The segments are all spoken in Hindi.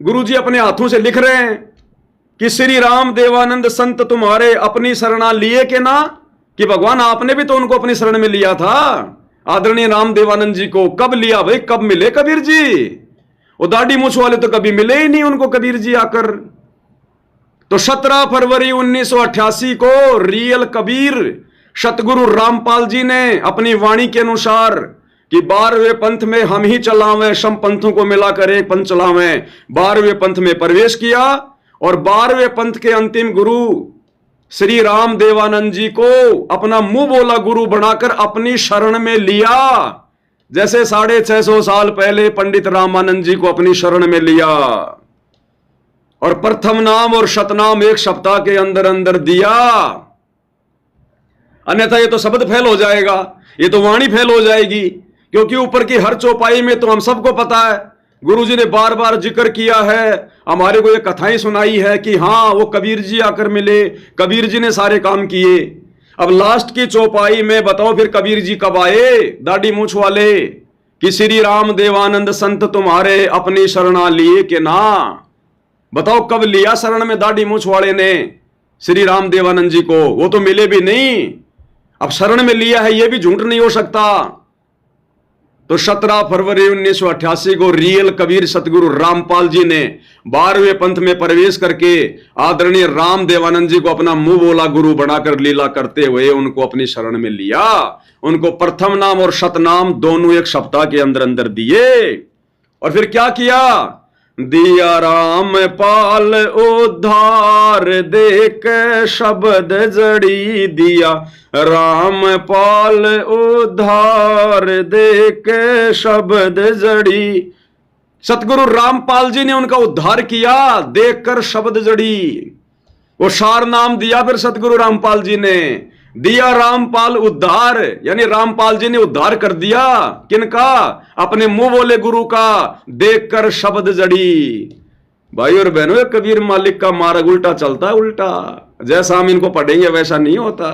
गुरुजी अपने हाथों से लिख रहे हैं कि श्री राम देवानंद संत तुम्हारे अपनी शरणा लिए के ना, कि भगवान आपने भी तो उनको अपनी शरण में लिया था। आदरणीय राम देवानंद जी को कब लिया भाई, कब मिले कबीर जी? वो दाढ़ी मूछ वाले तो कभी मिले ही नहीं उनको कबीर जी आकर। तो 17 फरवरी 1988 को रियल कबीर सतगुरु रामपाल जी ने अपनी वाणी के अनुसार कि 12वें पंथ में हम ही चलावें, सम पंथों को मिलाकर एक पंथ चलावें, 12वें पंथ में प्रवेश किया और 12वें पंथ के अंतिम गुरु श्री राम देवानंद जी को अपना मुंह बोला गुरु बनाकर अपनी शरण में लिया, जैसे 650 साल पहले पंडित रामानंद जी को अपनी शरण में लिया और प्रथम नाम और शतनाम एक सप्ताह के अंदर अंदर दिया। अन्यथा ये तो शब्द फेल हो जाएगा, ये तो वाणी फेल हो जाएगी, क्योंकि ऊपर की हर चौपाई में तो हम सबको पता है गुरुजी ने बार बार जिक्र किया है, हमारे को ये कथाएं सुनाई है कि हाँ वो कबीर जी आकर मिले, कबीर जी ने सारे काम किए। अब लास्ट की चौपाई में बताओ फिर कबीर जी कब आए, दाढ़ी मूछ वाले, कि श्री राम देवानंद संत तुम्हारे अपनी शरणा लिए के ना। बताओ कब लिया शरण में दाढ़ी मूछ वाले ने श्री राम देवानंद जी को? वो तो मिले भी नहीं, अब शरण में लिया है ये भी झूठ नहीं हो सकता। तो 17 फरवरी 1988 को रियल कबीर सतगुरु रामपाल जी ने 12वें पंथ में प्रवेश करके आदरणीय राम देवानंद जी को अपना मुंह बोला गुरु बनाकर लीला करते हुए उनको अपनी शरण में लिया। उनको प्रथम नाम और शतनाम दोनों एक सप्ताह के अंदर अंदर दिए और फिर क्या किया? दिया रामपाल उद्धार देख शब्द जड़ी, दिया रामपाल उद्धार देख शब्द जड़ी। सतगुरु रामपाल जी ने उनका उद्धार किया देखकर शब्द जड़ी। वो सार नाम दिया फिर सतगुरु रामपाल जी ने, दिया रामपाल उद्धार, यानी रामपाल जी ने उद्धार कर दिया किनका? अपने मुंह बोले गुरु का, देखकर शब्द जड़ी। भाई और बहनों कबीर मालिक का मार्ग उल्टा चलता है, उल्टा जैसा हम इनको पढ़ेंगे वैसा नहीं होता।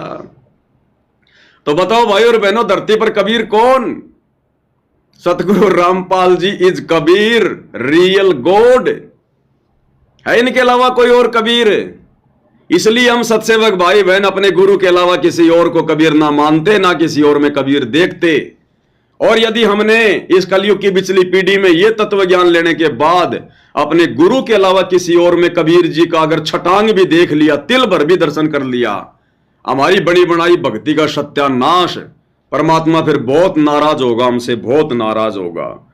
तो बताओ भाई और बहनों धरती पर कबीर कौन? सतगुरु Rampal ji is Kabir, real God. है इनके अलावा कोई और कबीर? इसलिए हम सत्सेवक भाई बहन अपने गुरु के अलावा किसी और को कबीर ना मानते, ना किसी और में कबीर देखते। और यदि हमने इस कलयुग की पिछली पीढ़ी में यह तत्व ज्ञान लेने के बाद अपने गुरु के अलावा किसी और में कबीर जी का अगर छटांग भी देख लिया, तिल भर भी दर्शन कर लिया, हमारी बड़ी बनाई भक्ति का सत्यानाश। परमात्मा फिर बहुत नाराज होगा हमसे, बहुत नाराज होगा।